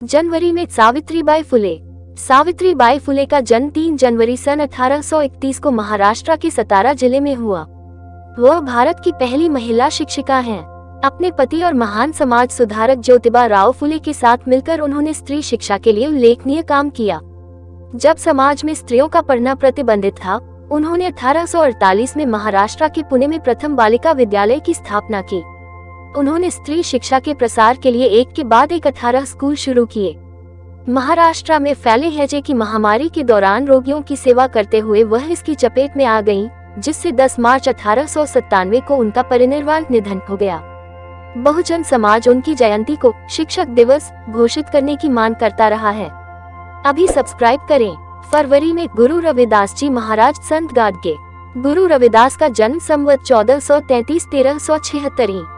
जनवरी में सावित्रीबाई फुले। सावित्रीबाई फुले का जन्म 3 जनवरी सन 1831 को महाराष्ट्र के सतारा जिले में हुआ। वह भारत की पहली महिला शिक्षिका हैं। अपने पति और महान समाज सुधारक ज्योतिबा राव फुले के साथ मिलकर उन्होंने स्त्री शिक्षा के लिए उल्लेखनीय काम किया। जब समाज में स्त्रियों का पढ़ना प्रतिबंधित था, उन्होंने 1848 में महाराष्ट्र के पुणे में प्रथम बालिका विद्यालय की स्थापना की। उन्होंने स्त्री शिक्षा के प्रसार के लिए एक के बाद एक 18 स्कूल शुरू किए। महाराष्ट्र में फैले हैजे की महामारी के दौरान रोगियों की सेवा करते हुए वह इसकी चपेट में आ गईं, जिससे 10 मार्च 1897 को उनका परिनिर्वाण निधन हो गया। बहुजन समाज उनकी जयंती को शिक्षक दिवस घोषित करने की मांग करता रहा है। अभी सब्सक्राइब करें। फरवरी में गुरु रविदास जी महाराज संत गाडगे। गुरु रविदास का जन्म संवत 1433-1376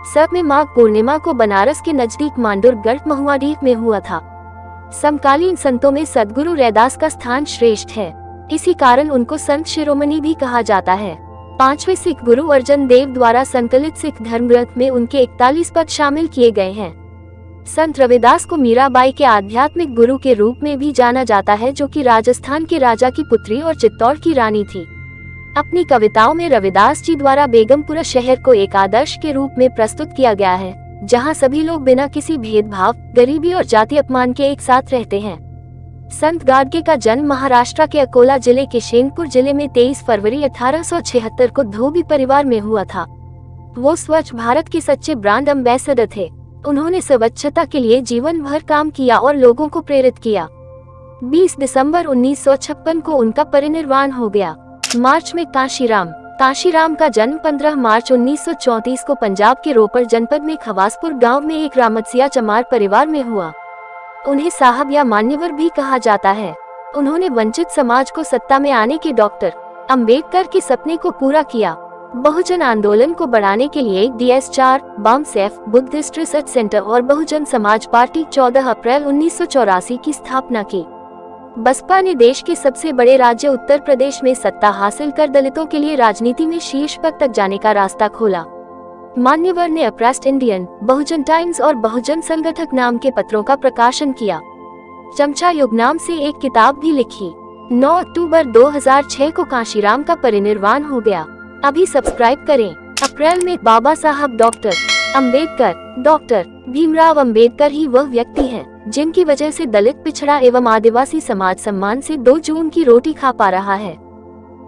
सब में माघ पूर्णिमा को बनारस के नजदीक मांडुरगढ़ महुआडीह में हुआ था। समकालीन संतों में सद्गुरु रैदास का स्थान श्रेष्ठ है। इसी कारण उनको संत शिरोमणि भी कहा जाता है। 5वें सिख गुरु अर्जन देव द्वारा संकलित सिख धर्म ग्रंथ में उनके 41 पद शामिल किए गए हैं। संत रविदास को मीराबाई के आध्यात्मिक गुरु के रूप में भी जाना जाता है, जो कि राजस्थान के राजा की पुत्री और चित्तौड़ की रानी थी। अपनी कविताओं में रविदास जी द्वारा बेगमपुरा शहर को एक आदर्श के रूप में प्रस्तुत किया गया है, जहां सभी लोग बिना किसी भेदभाव, गरीबी और जाति अपमान के एक साथ रहते हैं। संत गाडगे का जन्म महाराष्ट्र के अकोला जिले के शेनपुर जिले में 23 फरवरी 1876 को धोबी परिवार में हुआ था। वो स्वच्छ भारत के सच्चे ब्रांड एम्बेसडर थे। उन्होंने स्वच्छता के लिए जीवन भर काम किया और लोगों को प्रेरित किया। 20 दिसंबर 1956 को उनका परिनिर्वाण हो गया। मार्च में काशीराम का जन्म 15 मार्च 1934 को पंजाब के रोपड़ जनपद में खवासपुर गांव में एक रामतसिया चमार परिवार में हुआ। उन्हें साहब या मान्यवर भी कहा जाता है। उन्होंने वंचित समाज को सत्ता में आने के डॉक्टर अंबेडकर के सपने को पूरा किया। बहुजन आंदोलन को बढ़ाने के लिए DS4, BAMCEF, Buddhist research centre और बहुजन समाज पार्टी 14 अप्रैल 1984 की स्थापना की। बसपा ने देश के सबसे बड़े राज्य उत्तर प्रदेश में सत्ता हासिल कर दलितों के लिए राजनीति में शीर्ष पद तक जाने का रास्ता खोला। मान्यवर ने अप्रेस्ड इंडियन, बहुजन टाइम्स और बहुजन संगठक नाम के पत्रों का प्रकाशन किया। चमचा युग नाम से एक किताब भी लिखी। 9 अक्टूबर 2006 को काशीराम का परिनिर्वाण हो गया। अभी सब्सक्राइब करें। अप्रैल में बाबा साहब डॉक्टर भीमराव अंबेडकर ही वह व्यक्ति हैं जिनकी वजह से दलित, पिछड़ा एवं आदिवासी समाज सम्मान से 2 जून की रोटी खा पा रहा है।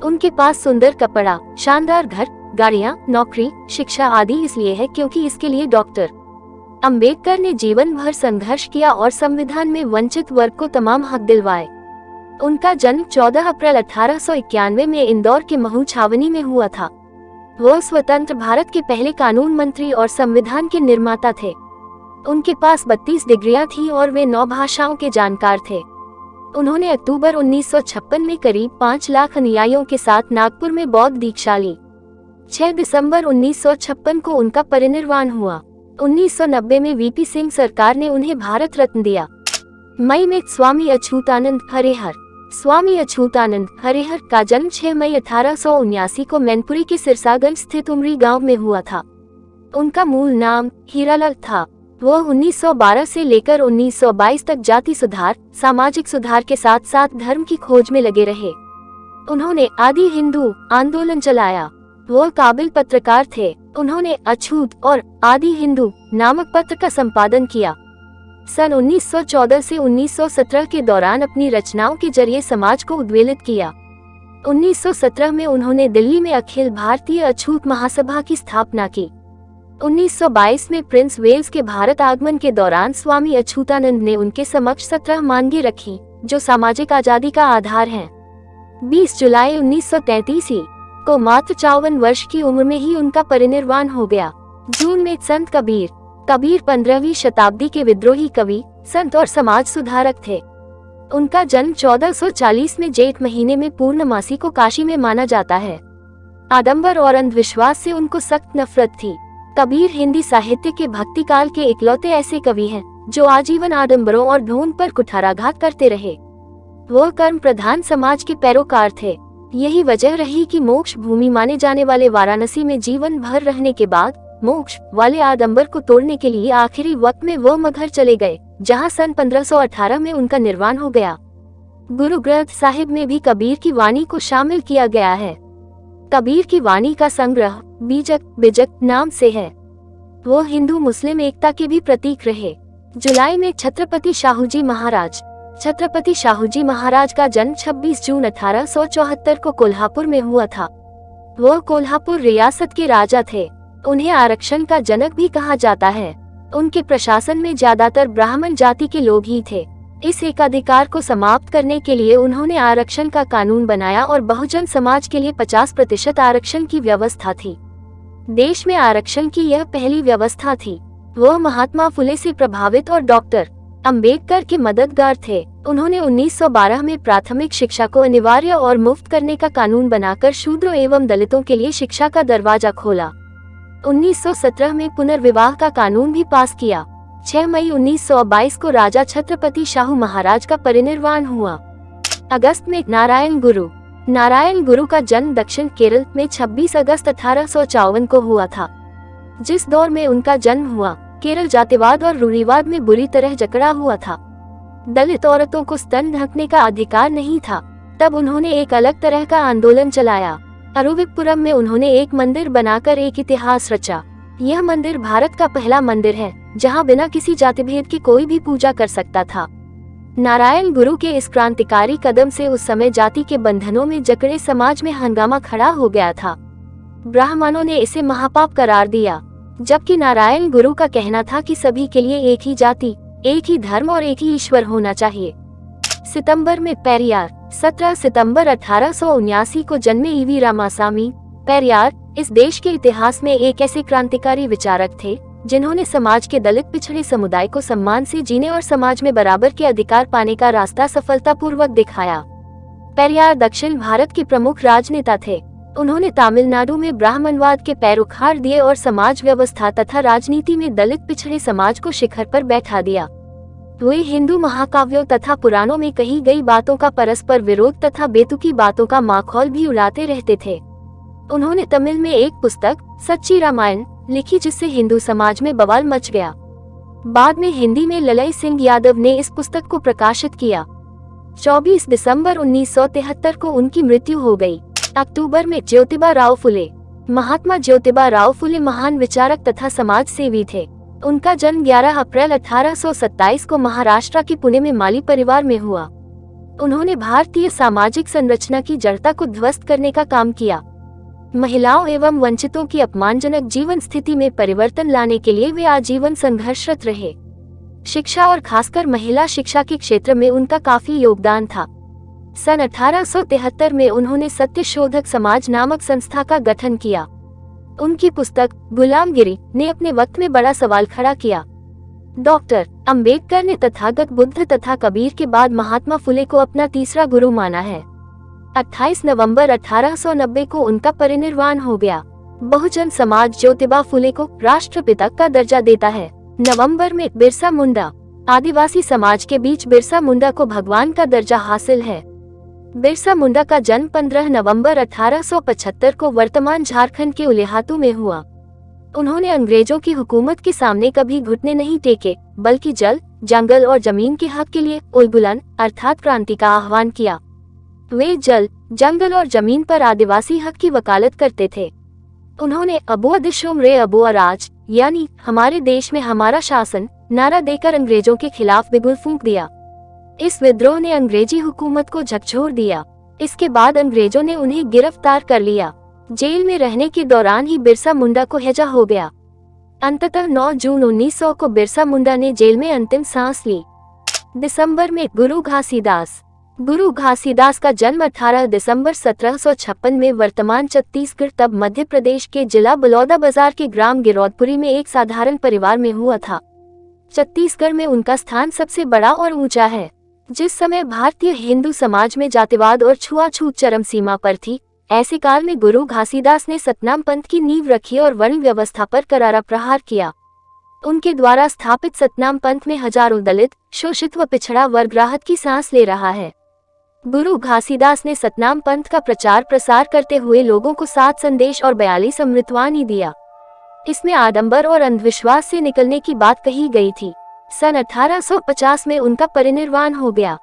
उनके पास सुंदर कपड़ा, शानदार घर, गाड़ियाँ, नौकरी, शिक्षा आदि इसलिए है क्योंकि इसके लिए डॉक्टर अंबेडकर ने जीवन भर संघर्ष किया और संविधान में वंचित वर्ग को तमाम हक दिलवाए। उनका जन्म 14 अप्रैल 1891 में इंदौर के महू छावनी में हुआ था। वो स्वतंत्र भारत के पहले कानून मंत्री और संविधान के निर्माता थे। उनके पास 32 डिग्रियां थी और वे 9 भाषाओं के जानकार थे। उन्होंने अक्टूबर 1956 में करीब 5 लाख अनुयायियों के साथ नागपुर में बौद्ध दीक्षा ली। 6 दिसंबर 1956 को उनका परिनिर्वाण हुआ। 1990 में VP सिंह सरकार ने उन्हें भारत रत्न दिया। मई में स्वामी अछूतानंद हरिहर का जन्म 6 मई 1879 को मैनपुरी के सिरसागंज स्थित उमरी गांव में हुआ था। उनका मूल नाम हीरालाल था। वह 1912 से लेकर 1922 तक जाति सुधार, सामाजिक सुधार के साथ साथ धर्म की खोज में लगे रहे। उन्होंने आदि हिंदू आंदोलन चलाया। वह काबिल पत्रकार थे। उन्होंने अछूत और आदि हिंदू नामक पत्र का संपादन किया। सन 1914 से 1917 के दौरान अपनी रचनाओं के जरिए समाज को उद्वेलित किया। 1917 में उन्होंने दिल्ली में अखिल भारतीय अछूत महासभा की स्थापना की। 1922 में प्रिंस वेल्स के भारत आगमन के दौरान स्वामी अछूतानंद ने उनके समक्ष 17 मांगे रखी, जो सामाजिक आजादी का आधार हैं। 20 जुलाई 1933 को मात्र 54 वर्ष की उम्र में ही उनका परिनिर्वाण हो गया। जून में संत कबीर 15वीं शताब्दी के विद्रोही कवि, संत और समाज सुधारक थे। उनका जन्म 1440 में जेठ महीने में पूर्णमासी को काशी में माना जाता है। आडंबर और अंधविश्वास से उनको सख्त नफरत थी। कबीर हिंदी साहित्य के भक्ति काल के इकलौते ऐसे कवि हैं जो आजीवन आडंबरों और ढोंग पर कुठाराघात करते रहे। वह कर्म प्रधान समाज के पैरोकार थे। यही वजह रही कि मोक्ष भूमि माने जाने वाले वाराणसी में जीवन भर रहने के बाद मोक्ष वाले आडंबर को तोड़ने के लिए आखिरी वक्त में वह मगहर चले गए, जहां सन 1518 में उनका निर्वाण हो गया। गुरु ग्रंथ साहिब में भी कबीर की वाणी को शामिल किया गया है। कबीर की वाणी का संग्रह बीजक बिजक नाम से है। वो हिंदू मुस्लिम एकता के भी प्रतीक रहे। जुलाई में छत्रपति शाहूजी महाराज का जन्म 26 जून 1874 को कोल्हापुर में हुआ था। वो कोल्हापुर रियासत के राजा थे। उन्हें आरक्षण का जनक भी कहा जाता है। उनके प्रशासन में ज्यादातर ब्राह्मण जाति के लोग ही थे। इस एकाधिकार को समाप्त करने के लिए उन्होंने आरक्षण का कानून बनाया और बहुजन समाज के लिए 50% आरक्षण की व्यवस्था थी। देश में आरक्षण की यह पहली व्यवस्था थी। वो महात्मा फुले से प्रभावित और डॉक्टर अंबेडकर के मददगार थे। उन्होंने 1912 में प्राथमिक शिक्षा को अनिवार्य और मुफ्त करने का कानून बनाकर शूद्रों एवं दलितों के लिए शिक्षा का दरवाजा खोला। 1917 में पुनर्विवाह का कानून भी पास किया। 6 मई 1922 को राजा छत्रपति शाहू महाराज का परिनिर्वाण हुआ। अगस्त में नारायण गुरु का जन्म दक्षिण केरल में 26 अगस्त 1854 को हुआ था। जिस दौर में उनका जन्म हुआ, केरल जातिवाद और रूढ़िवाद में बुरी तरह जकड़ा हुआ था। दलित औरतों को स्तन ढकने का अधिकार नहीं था। तब उन्होंने एक अलग तरह का आंदोलन चलाया। अरुविपुरम में उन्होंने एक मंदिर बनाकर एक इतिहास रचा। यह मंदिर भारत का पहला मंदिर है जहां बिना किसी जातिभेद के कोई भी पूजा कर सकता था। नारायण गुरु के इस क्रांतिकारी कदम से उस समय जाति के बंधनों में जकड़े समाज में हंगामा खड़ा हो गया था। ब्राह्मणों ने इसे महापाप करार दिया, जबकि नारायण गुरु का कहना था कि सभी के लिए एक ही जाति, एक ही धर्म और एक ही ईश्वर होना चाहिए। सितंबर में पेरियार 17 सितंबर 1879 को जन्मे ईवी रामासामी पेरियार इस देश के इतिहास में एक ऐसे क्रांतिकारी विचारक थे जिन्होंने समाज के दलित पिछड़े समुदाय को सम्मान से जीने और समाज में बराबर के अधिकार पाने का रास्ता सफलतापूर्वक दिखाया। पेरियार दक्षिण भारत के प्रमुख राजनेता थे। उन्होंने तमिलनाडु में ब्राह्मणवाद के पैर उखाड़ दिए और समाज व्यवस्था तथा राजनीति में दलित पिछड़े समाज को शिखर पर बैठा दिया। वे हिंदू महाकाव्यों तथा पुराणों में कही गई बातों का परस्पर विरोध तथा बेतुकी बातों का माखौल भी उड़ाते रहते थे। उन्होंने तमिल में एक पुस्तक सच्ची रामायण लिखी जिससे हिंदू समाज में बवाल मच गया। बाद में हिंदी में ललई सिंह यादव ने इस पुस्तक को प्रकाशित किया। 24 दिसंबर 1973 को उनकी मृत्यु हो गई। अक्टूबर में ज्योतिबा राव फुले। महात्मा ज्योतिबा राव फुले महान विचारक तथा समाज सेवी थे। उनका जन्म 11 अप्रैल 1827 को महाराष्ट्र के पुणे में माली परिवार में हुआ। उन्होंने भारतीय सामाजिक संरचना की जड़ता को ध्वस्त करने का काम किया। महिलाओं एवं वंचितों की अपमानजनक जीवन स्थिति में परिवर्तन लाने के लिए वे आजीवन संघर्षरत रहे। शिक्षा और खासकर महिला शिक्षा के क्षेत्र में उनका काफी योगदान था। सन 1873 में उन्होंने सत्यशोधक समाज नामक संस्था का गठन किया। उनकी पुस्तक गुलामगिरी ने अपने वक्त में बड़ा सवाल खड़ा किया। डॉक्टर अंबेडकर ने तथागत बुद्ध तथा कबीर के बाद महात्मा फुले को अपना तीसरा गुरु माना है। 28 नवंबर 1890 को उनका परिनिर्वाण हो गया। बहुजन समाज ज्योतिबा फुले को राष्ट्रपिता का दर्जा देता है। नवंबर में बिरसा मुंडा। आदिवासी समाज के बीच बिरसा मुंडा को भगवान का दर्जा हासिल है। बिरसा मुंडा का जन्म 15 नवंबर 1875 को वर्तमान झारखंड के उलिहातू में हुआ। उन्होंने अंग्रेजों की हुकूमत के सामने कभी घुटने नहीं टेके, बल्कि जल, जंगल और जमीन के हक के लिए उलगुलन अर्थात क्रांति का आह्वान किया। वे जल, जंगल और जमीन पर आदिवासी हक की वकालत करते थे। उन्होंने अबुआ दिशोम रे अबुआ राज यानी हमारे देश में हमारा शासन नारा देकर अंग्रेजों के खिलाफ बिगुल फूंक दिया। इस विद्रोह ने अंग्रेजी हुकूमत को झकझोर दिया। इसके बाद अंग्रेजों ने उन्हें गिरफ्तार कर लिया। जेल में रहने के दौरान ही बिरसा मुंडा को हैजा हो गया। अंततः 9 जून 1900 को बिरसा मुंडा ने जेल में अंतिम सांस ली। दिसंबर में गुरु घासीदास का जन्म 18 दिसंबर 1756 में वर्तमान छत्तीसगढ़ तब मध्य प्रदेश के जिला बलौदाबाजार के ग्राम गिरौदपुरी में एक साधारण परिवार में हुआ था। छत्तीसगढ़ में उनका स्थान सबसे बड़ा और ऊंचा है। जिस समय भारतीय हिंदू समाज में जातिवाद और छुआछूत चरम सीमा पर थी, ऐसे काल में गुरु घासीदास ने सतनाम पंथ की नींव रखी और वर्ण व्यवस्था पर करारा प्रहार किया। उनके द्वारा स्थापित सतनाम पंथ में हजारों दलित, शोषित व पिछड़ा वर्ग राहत की सांस ले रहा है। गुरु घासीदास ने सतनाम पंथ का प्रचार प्रसार करते हुए लोगों को 7 संदेश और 42 अमृतवाणी दिया। इसमें आडंबर और अंधविश्वास से निकलने की बात कही गई थी। सन 1850 में उनका परिनिर्वाण हो गया।